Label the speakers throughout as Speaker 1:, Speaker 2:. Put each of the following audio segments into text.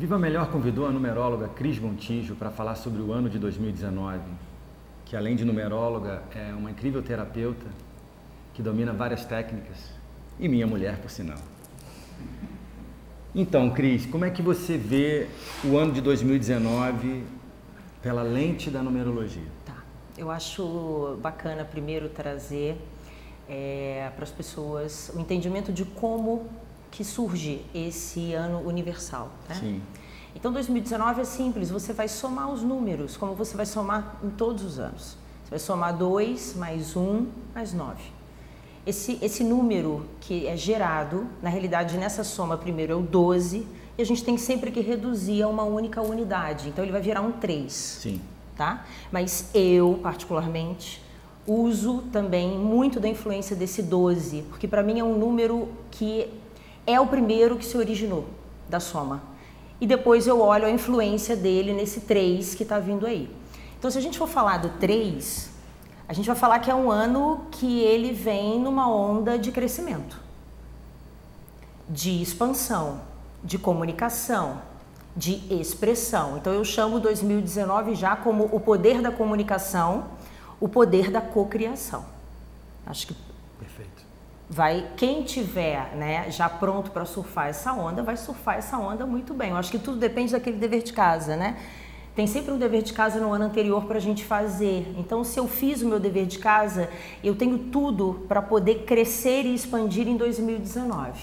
Speaker 1: Viva Melhor convidou a numeróloga Cris Gontijo para falar sobre o ano de 2019, que além de numeróloga é uma incrível terapeuta que domina várias técnicas e minha mulher, por sinal. Então, Cris, como é que você vê o ano de 2019 pela lente da numerologia?
Speaker 2: Tá, eu acho bacana primeiro trazer para as pessoas o entendimento de como que surge esse ano universal, né?
Speaker 1: Sim.
Speaker 2: Então 2019 é simples, você vai somar os números, como você vai somar em todos os anos. Você vai somar 2 mais 1 mais 9. Esse número que é gerado, na realidade nessa soma primeiro é o 12, e a gente tem sempre que reduzir a uma única unidade, então ele vai virar um 3.
Speaker 1: Sim.
Speaker 2: Tá? Mas eu, particularmente, uso também muito da influência desse 12, porque para mim é um número que é o primeiro que se originou da soma. E depois eu olho a influência dele nesse 3 que está vindo aí. Então, se a gente for falar do 3, a gente vai falar que é um ano que ele vem numa onda de crescimento, de expansão, de comunicação, de expressão. Então, eu chamo 2019 já como o poder da comunicação, o poder da cocriação. Acho que
Speaker 1: Perfeito.
Speaker 2: quem tiver, né, já pronto para surfar essa onda, vai surfar essa onda muito bem. Eu acho que tudo depende daquele dever de casa, né? Tem sempre um dever de casa no ano anterior para a gente fazer. Então, se eu fiz o meu dever de casa, eu tenho tudo para poder crescer e expandir em 2019.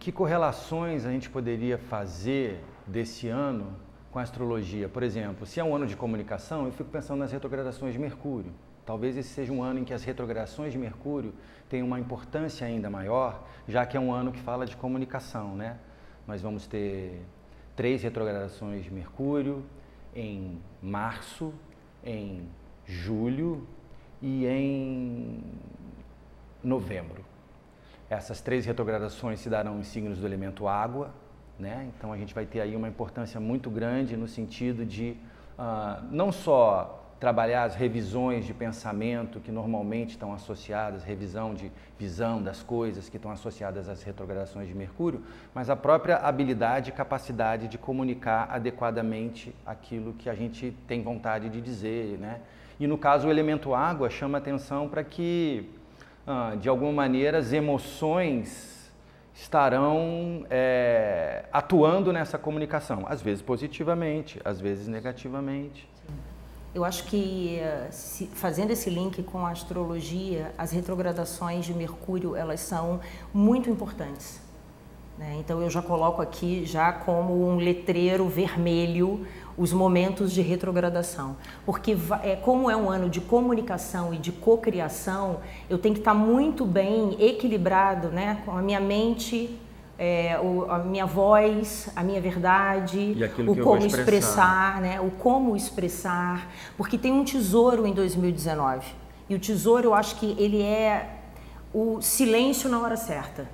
Speaker 1: Que correlações a gente poderia fazer desse ano com a astrologia? Por exemplo, se é um ano de comunicação, eu fico pensando nas retrogradações de Mercúrio. Talvez esse seja um ano em que as retrogradações de Mercúrio tenham uma importância ainda maior, já que é um ano que fala de comunicação, né? Nós vamos ter 3 retrogradações de Mercúrio em março, em julho e em novembro. Essas 3 retrogradações se darão em signos do elemento água, né? Então a gente vai ter aí uma importância muito grande no sentido de não só trabalhar as revisões de pensamento que normalmente estão associadas, revisão de visão das coisas que estão associadas às retrogradações de Mercúrio, mas a própria habilidade e capacidade de comunicar adequadamente aquilo que a gente tem vontade de dizer, né? E no caso o elemento água chama atenção para que, de alguma maneira, as emoções estarão atuando nessa comunicação, às vezes positivamente, às vezes negativamente.
Speaker 2: Eu acho que, fazendo esse link com a astrologia, as retrogradações de Mercúrio, elas são muito importantes, né? Então, eu já coloco aqui, já como um letreiro vermelho, os momentos de retrogradação. Porque, como é um ano de comunicação e de cocriação, eu tenho que estar muito bem equilibrado, né, com a minha mente, a minha voz, a minha verdade, o como expressar, né? O como expressar, porque tem um tesouro em 2019 e o tesouro eu acho que ele é o silêncio na hora certa,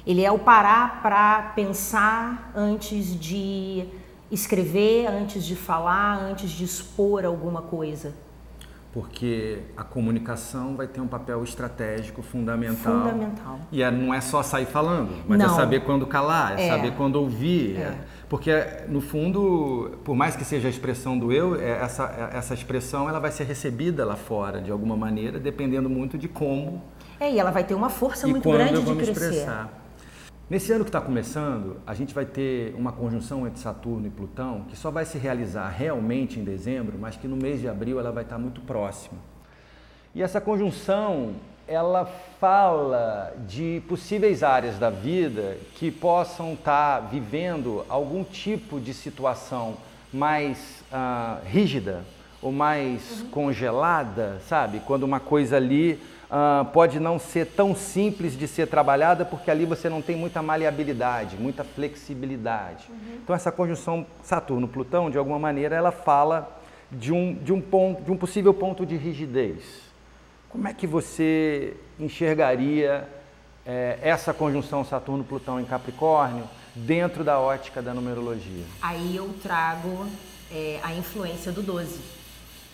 Speaker 2: ele é o parar para pensar antes de escrever, antes de falar, antes de expor alguma coisa.
Speaker 1: Porque a comunicação vai ter um papel estratégico fundamental.
Speaker 2: Fundamental.
Speaker 1: E não é só sair falando, mas
Speaker 2: não.
Speaker 1: É saber quando calar, é saber quando ouvir. Porque, no fundo, por mais que seja a expressão do eu, essa expressão ela vai ser recebida lá fora, de alguma maneira, dependendo muito de como.
Speaker 2: E ela vai ter uma força muito grande de crescer.
Speaker 1: Expressar. Nesse ano que está começando, a gente vai ter uma conjunção entre Saturno e Plutão que só vai se realizar realmente em dezembro, mas que no mês de abril ela vai estar muito próxima. E essa conjunção, ela fala de possíveis áreas da vida que possam estar vivendo algum tipo de situação mais rígida ou mais congelada, sabe? Quando uma coisa ali pode não ser tão simples de ser trabalhada, porque ali você não tem muita maleabilidade, muita flexibilidade. Então essa conjunção Saturno-Plutão, de alguma maneira, ela fala de um possível ponto de rigidez. Como é que você enxergaria essa conjunção Saturno-Plutão em Capricórnio dentro da ótica da numerologia?
Speaker 2: Aí eu trago a influência do 12,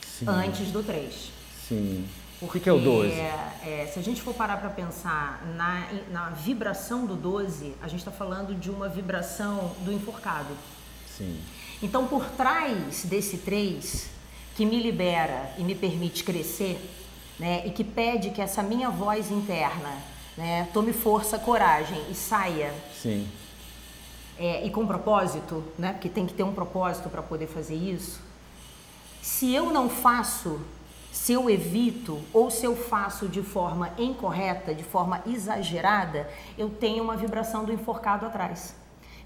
Speaker 1: Sim.
Speaker 2: Antes do 3.
Speaker 1: Sim.
Speaker 2: Porque,
Speaker 1: o que é o 12?
Speaker 2: Se a gente for parar para pensar na vibração do 12, a gente está falando de uma vibração do enforcado.
Speaker 1: Sim.
Speaker 2: Então, por trás desse 3, que me libera e me permite crescer, né, e que pede que essa minha voz interna, né, tome força, coragem e saia.
Speaker 1: Sim.
Speaker 2: E com propósito, né, porque tem que ter um propósito para poder fazer isso. Se eu não faço, se eu evito ou se eu faço de forma incorreta, de forma exagerada, eu tenho uma vibração do enforcado atrás.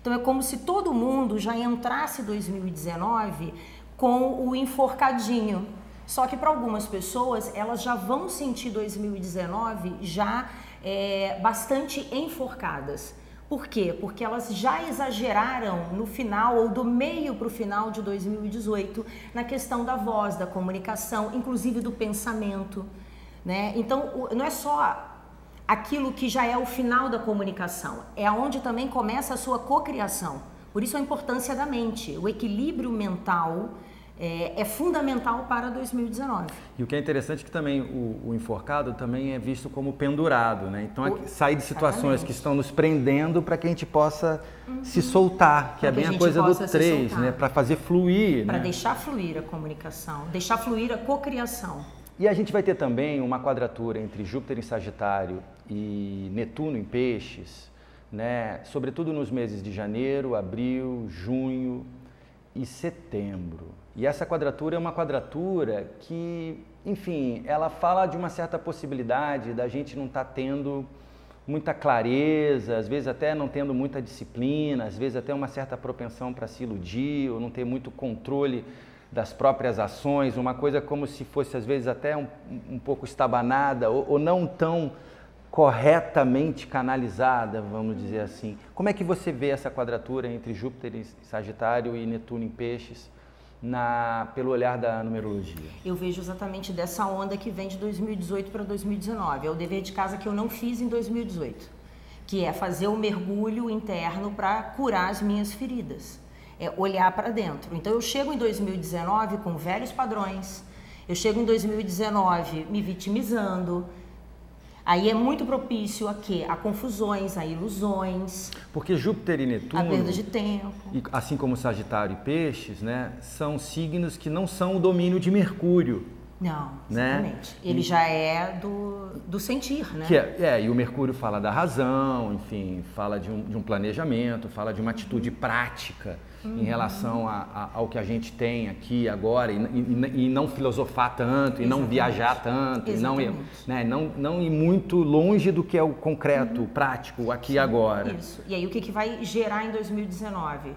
Speaker 2: Então é como se todo mundo já entrasse 2019 com o enforcadinho. Só que para algumas pessoas, elas já vão sentir 2019 já bastante enforcadas. Por quê? Porque elas já exageraram no final ou do meio para o final de 2018 na questão da voz, da comunicação, inclusive do pensamento, né? Então, não é só aquilo que já é o final da comunicação, é onde também começa a sua cocriação. Por isso a importância da mente, o equilíbrio mental é fundamental para 2019.
Speaker 1: E o que é interessante é que também o enforcado também é visto como pendurado, né? Então, sair de situações que estão nos prendendo para que a gente possa se soltar, que é bem a coisa do 3, né? Para fazer fluir.
Speaker 2: Para deixar fluir a comunicação, deixar fluir a cocriação.
Speaker 1: E a gente vai ter também uma quadratura entre Júpiter em Sagitário e Netuno em Peixes, né? Sobretudo nos meses de janeiro, abril, junho e setembro. E essa quadratura é uma quadratura que, enfim, ela fala de uma certa possibilidade da gente não estar tendo muita clareza, às vezes até não tendo muita disciplina, às vezes até uma certa propensão para se iludir ou não ter muito controle das próprias ações, uma coisa como se fosse às vezes até um pouco estabanada ou não tão corretamente canalizada, vamos dizer assim. Como é que você vê essa quadratura entre Júpiter em Sagitário e Netuno em Peixes pelo olhar da numerologia?
Speaker 2: Eu vejo exatamente dessa onda que vem de 2018 para 2019. É o dever de casa que eu não fiz em 2018, que é fazer o mergulho interno para curar as minhas feridas, é olhar para dentro. Então eu chego em 2019 com velhos padrões, eu chego em 2019 me vitimizando. Aí é muito propício a quê? A confusões, a ilusões.
Speaker 1: Porque Júpiter e Netuno,
Speaker 2: a perda de tempo.
Speaker 1: Assim como Sagitário e Peixes, né, são signos que não são o domínio de Mercúrio.
Speaker 2: Não, exatamente. Né? Ele já é do sentir, né?
Speaker 1: E o Mercúrio fala da razão, enfim, fala de um planejamento, fala de uma atitude prática em relação ao que a gente tem aqui agora e não filosofar tanto, e não viajar tanto, e não ir muito longe do que é o concreto, o prático, aqui e agora.
Speaker 2: Isso. E aí o que vai gerar em 2019?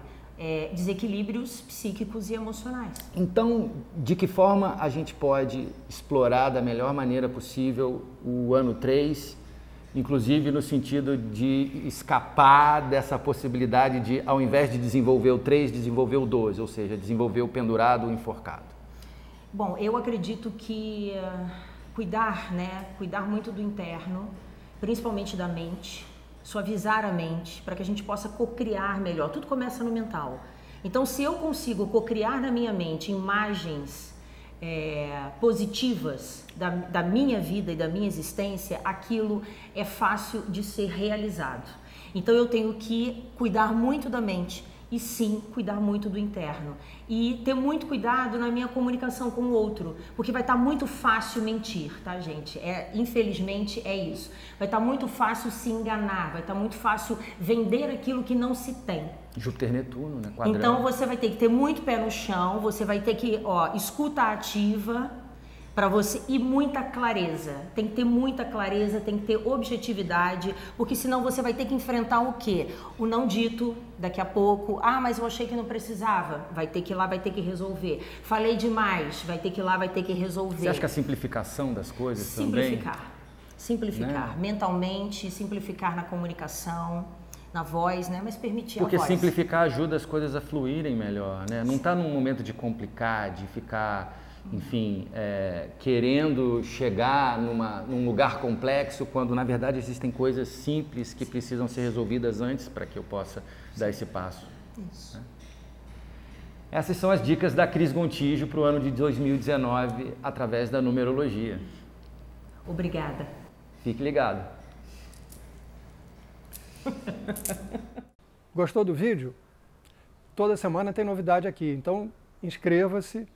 Speaker 2: Desequilíbrios psíquicos e emocionais.
Speaker 1: Então, de que forma a gente pode explorar da melhor maneira possível o ano 3, inclusive no sentido de escapar dessa possibilidade de, ao invés de desenvolver o 3, desenvolver o 2, ou seja, desenvolver o pendurado, o enforcado?
Speaker 2: Bom, eu acredito que cuidar muito do interno, principalmente da mente, suavizar a mente, para que a gente possa cocriar melhor. Tudo começa no mental. Então, se eu consigo cocriar na minha mente imagens positivas da minha vida e da minha existência, aquilo é fácil de ser realizado. Então, eu tenho que cuidar muito da mente e sim, cuidar muito do interno. E ter muito cuidado na minha comunicação com o outro, porque vai estar muito fácil mentir, tá, gente? Infelizmente é isso. Vai estar muito fácil se enganar, vai estar muito fácil vender aquilo que não se tem.
Speaker 1: Júpiter Netuno, né? Quadrado.
Speaker 2: Então você vai ter que ter muito pé no chão, você vai ter que, escuta ativa, para você, e muita clareza. Tem que ter muita clareza, tem que ter objetividade, porque senão você vai ter que enfrentar o quê? O não dito daqui a pouco. Mas eu achei que não precisava. Vai ter que ir lá, vai ter que resolver. Falei demais, vai ter que ir lá, vai ter que resolver.
Speaker 1: Você acha que a simplificação das coisas também?
Speaker 2: Simplificar, né? Mentalmente, simplificar na comunicação, na voz, né? Mas permitir a voz.
Speaker 1: Porque simplificar ajuda as coisas a fluírem melhor, né? Não está num momento de complicar, de ficar, enfim, querendo chegar num lugar complexo, quando na verdade existem coisas simples que precisam ser resolvidas antes para que eu possa dar esse passo.
Speaker 2: Isso.
Speaker 1: Né? Essas são as dicas da Cris Gontijo para o ano de 2019 através da numerologia.
Speaker 2: Obrigada.
Speaker 1: Fique ligado.
Speaker 3: Gostou do vídeo? toda semana tem novidade aqui. Então, inscreva-se,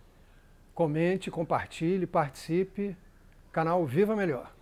Speaker 3: comente, compartilhe, participe. Canal Viva Melhor.